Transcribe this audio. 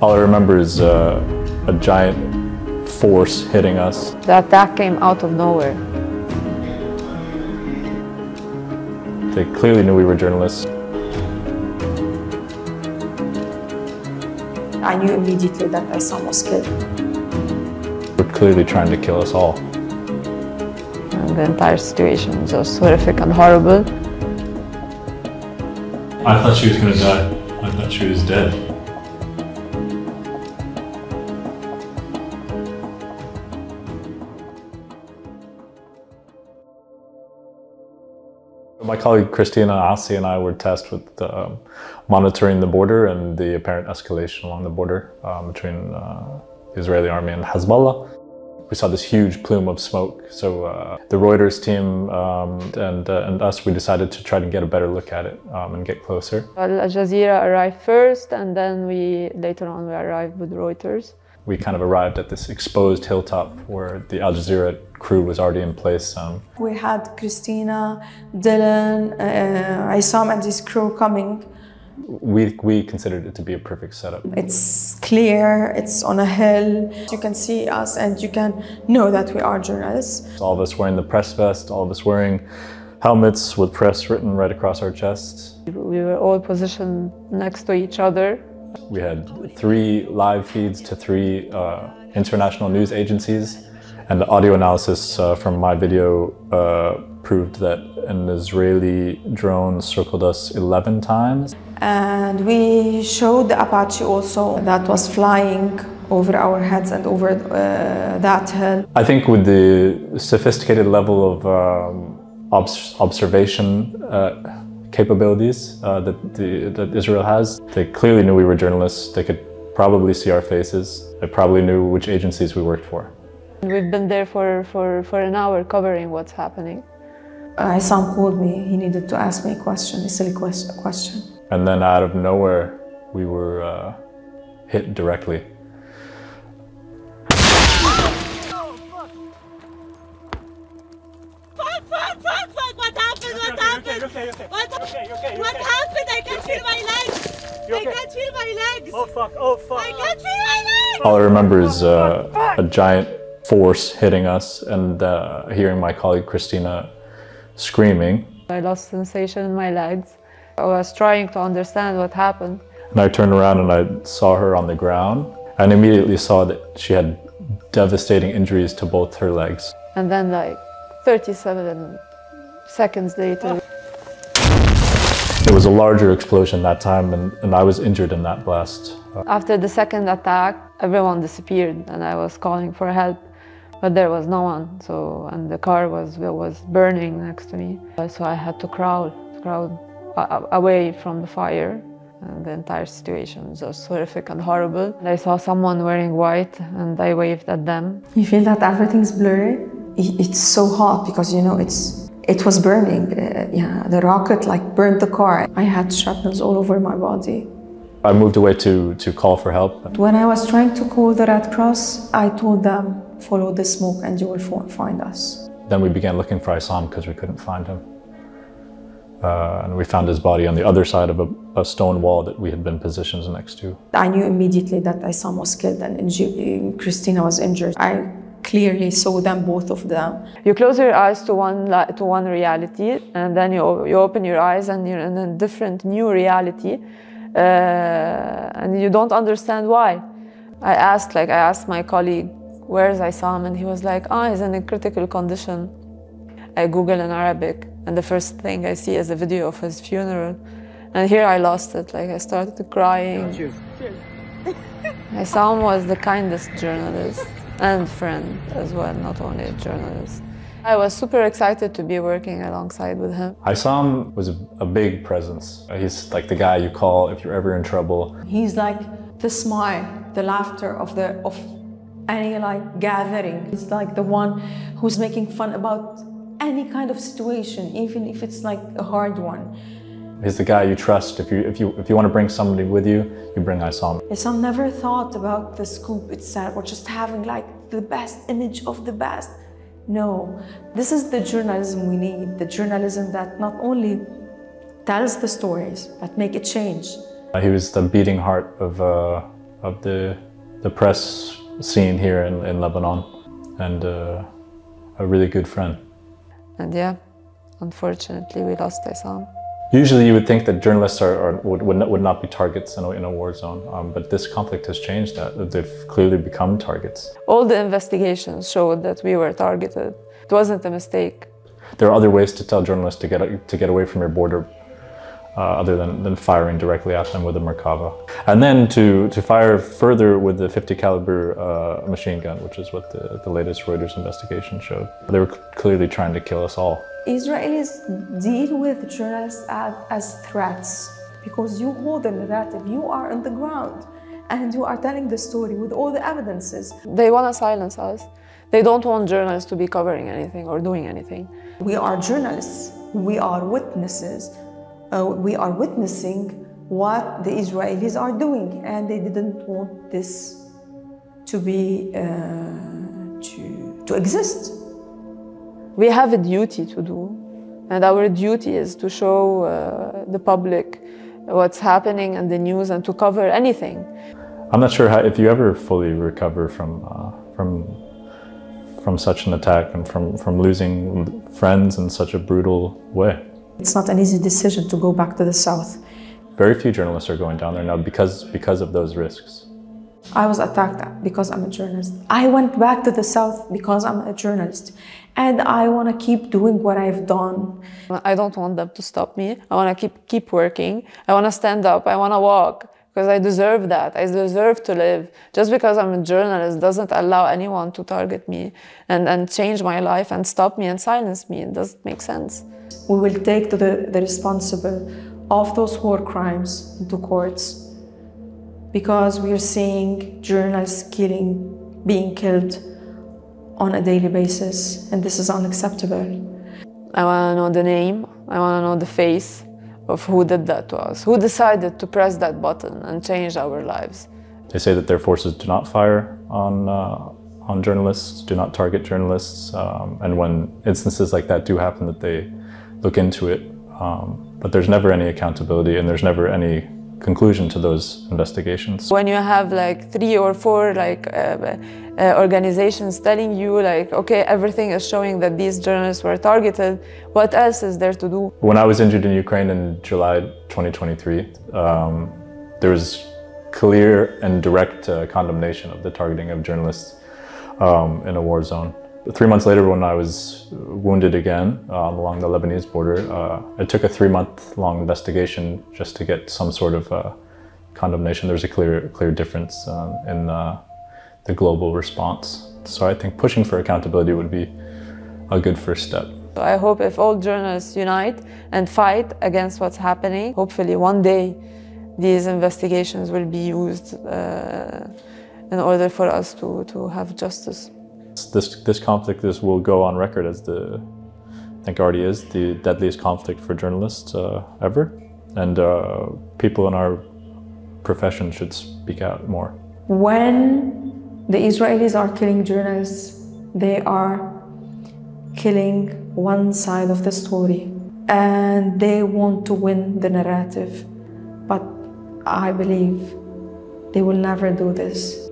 All I remember is a giant force hitting us. The attack came out of nowhere. They clearly knew we were journalists. I knew immediately that Issam was killed. They were clearly trying to kill us all. And the entire situation was just horrific and horrible. I thought she was going to die. I thought she was dead. My colleague Christina Assi and I were tasked with monitoring the border and the apparent escalation along the border between the Israeli army and Hezbollah. We saw this huge plume of smoke, so the Reuters team and us, we decided to try to get a better look at it and get closer. Well, Jazeera arrived first, and then later on we arrived with Reuters. We kind of arrived at this exposed hilltop where the Al Jazeera crew was already in place. We had Christina, Dylan, Issam and his crew coming. We considered it to be a perfect setup. It's clear, it's on a hill. You can see us and you can know that we are journalists. All of us wearing the press vest, all of us wearing helmets with press written right across our chests. We were all positioned next to each other. We had 3 live feeds to 3 international news agencies, and the audio analysis from my video proved that an Israeli drone circled us 11 times. And we showed the Apache also that was flying over our heads and over that hill. I think with the sophisticated level of observation capabilities that Israel has, they clearly knew we were journalists. They could probably see our faces. They probably knew which agencies we worked for. We've been there for an hour covering what's happening. Issam called me. He needed to ask me a question, a silly question. And then out of nowhere, we were hit directly. What happened? I can't feel my legs. I can't feel my legs. Oh fuck, oh fuck. I can't feel my legs. All I remember is a giant force hitting us and hearing my colleague Christina screaming. I lost sensation in my legs. I was trying to understand what happened. And I turned around and I saw her on the ground and immediately saw that she had devastating injuries to both her legs. And then like 37 seconds later, there was a larger explosion that time and I was injured in that blast. After the second attack, everyone disappeared and I was calling for help, but there was no one. And the car was burning next to me. So I had to crawl away from the fire. And the entire situation was just horrific and horrible. I saw someone wearing white and I waved at them. You feel that everything's blurry? It's so hot because, you know, it was burning. Yeah, the rocket like burned the car. I had shrapnels all over my body. I moved away to call for help. When I was trying to call the Red Cross, I told them, follow the smoke and you will find us. Then we began looking for Issam because we couldn't find him. And we found his body on the other side of a stone wall that we had been positioned next to. I knew immediately that Issam was killed and Christina was injured. I clearly saw them, both of them. You close your eyes to one reality, and then you open your eyes and you're in a different new reality, and you don't understand why. I asked my colleague, where's Issam? And he was like, he's in a critical condition. I Google in Arabic, and the first thing I see is a video of his funeral. And here I lost it, I started crying. Cheers. Issam was the kindest journalist and friend as well, not only a journalist. I was super excited to be working alongside with him. Issam was a big presence. He's like the guy you call if you're ever in trouble. He's like the smile, the laughter of any gathering. He's like the one who's making fun about any kind of situation, even if it's like a hard one. He's the guy you trust. If you want to bring somebody with you, you bring Issam. Issam never thought about the scoop itself or just having like the best image of the best. No, this is the journalism we need. The journalism that not only tells the stories, but make it change. He was the beating heart of the press scene here in Lebanon, and a really good friend. And yeah, unfortunately, we lost Issam. Usually you would think that journalists would not be targets in a war zone, but this conflict has changed that. They've clearly become targets. All the investigations showed that we were targeted. It wasn't a mistake. There are other ways to tell journalists to get away from your border other than firing directly at them with a Merkava. And then to fire further with the 50 caliber machine gun, which is what the latest Reuters investigation showed. They were clearly trying to kill us all. Israelis deal with journalists as threats because you hold the narrative, you are on the ground and you are telling the story with all the evidences. They want to silence us. They don't want journalists to be covering anything or doing anything. We are journalists, we are witnesses. We are witnessing what the Israelis are doing, and they didn't want this to be to exist. We have a duty to do, and our duty is to show the public what's happening in the news and to cover anything. I'm not sure if you ever fully recover from such an attack and from losing friends in such a brutal way. It's not an easy decision to go back to the south. Very few journalists are going down there now because of those risks. I was attacked because I'm a journalist. I went back to the south because I'm a journalist. And I want to keep doing what I've done. I don't want them to stop me. I want to keep working. I want to stand up. I want to walk because I deserve that. I deserve to live. Just because I'm a journalist doesn't allow anyone to target me and change my life and stop me and silence me. It doesn't make sense. We will take the responsible of those war crimes into courts because we are seeing journalists being killed on a daily basis, and this is unacceptable. I want to know the name, I want to know the face of who did that to us, who decided to press that button and change our lives. They say that their forces do not fire on journalists, do not target journalists, and when instances like that do happen, that they look into it, but there's never any accountability and there's never any conclusion to those investigations. When you have like 3 or 4 organizations telling you like, okay, everything is showing that these journalists were targeted, what else is there to do? When I was injured in Ukraine in July 2023, there was clear and direct condemnation of the targeting of journalists in a war zone. 3 months later, when I was wounded again along the Lebanese border, it took a 3-month-long investigation just to get some sort of condemnation. There's a clear difference in the global response. So I think pushing for accountability would be a good first step. I hope if all journalists unite and fight against what's happening, hopefully one day these investigations will be used in order for us to have justice. This conflict will go on record as I think already is, the deadliest conflict for journalists ever. And people in our profession should speak out more. When the Israelis are killing journalists, they are killing one side of the story. And they want to win the narrative. But I believe they will never do this.